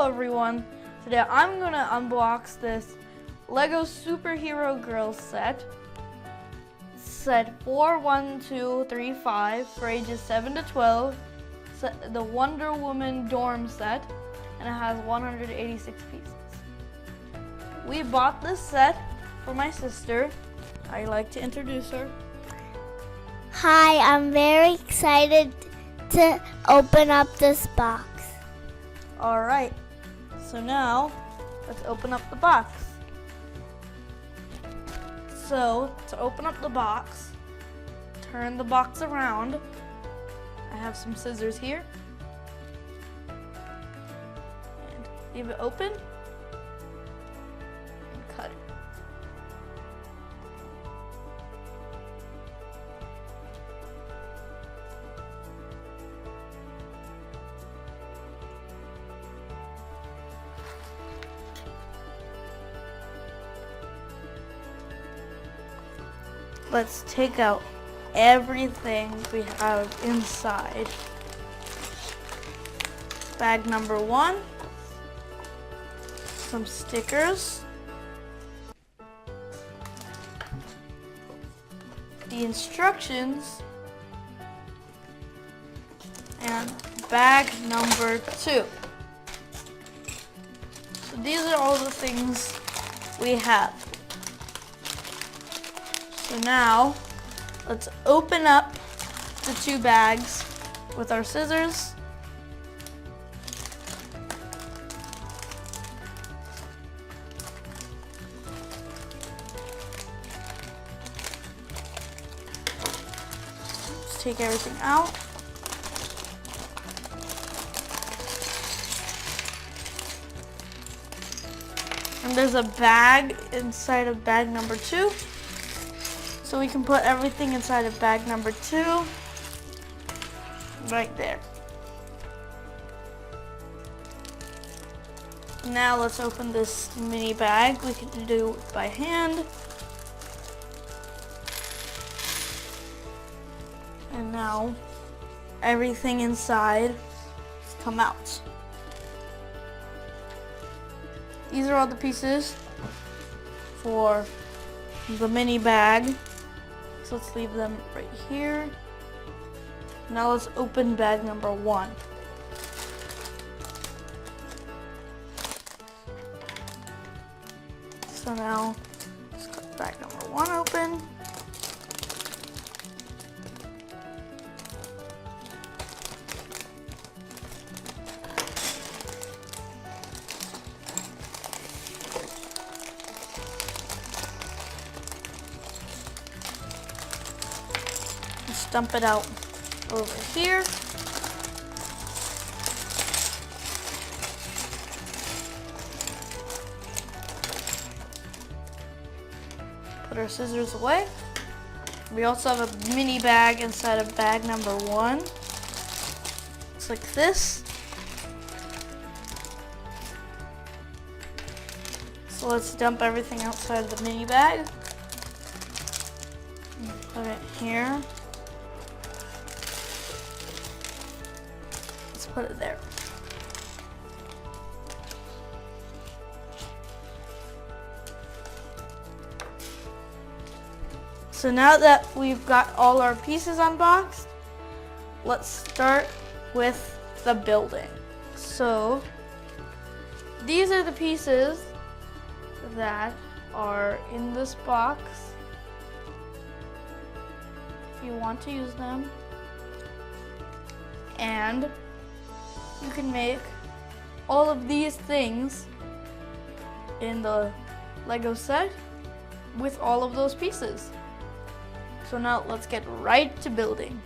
everyone, today I'm going to unbox this Lego Superhero Girls set 41235 for ages 7 to 12, the Wonder Woman dorm set, and it has 186 pieces. We bought this set for my sister. I'd like to introduce her. Hi, I'm very excited to open up this box. Alright, so now let's open up the box. So to open up the box, turn the box around. I have some scissors here. And leave it open and cut it. Let's take out everything we have inside. Bag number 1, some stickers, the instructions, and bag number 2. So these are all the things we have. So now, let's open up the 2 bags with our scissors. Let's take everything out. And there's a bag inside of bag number 2. So we can put everything inside of bag number 2, right there. Now let's open this mini bag. We can do it by hand. And now everything inside has come out. These are all the pieces for the mini bag. So let's leave them right here. Now let's open bag number 1. So now let's cut bag number 1 open. Dump it out over here. Put our scissors away. We also have a mini bag inside of bag number 1. Looks like this. So let's dump everything outside of the mini bag. Put it here. Put it there. So now that we've got all our pieces unboxed, let's start with the building. So these are the pieces that are in this box. If you want to use them. And you can make all of these things in the Lego set with all of those pieces. So now let's get right to building.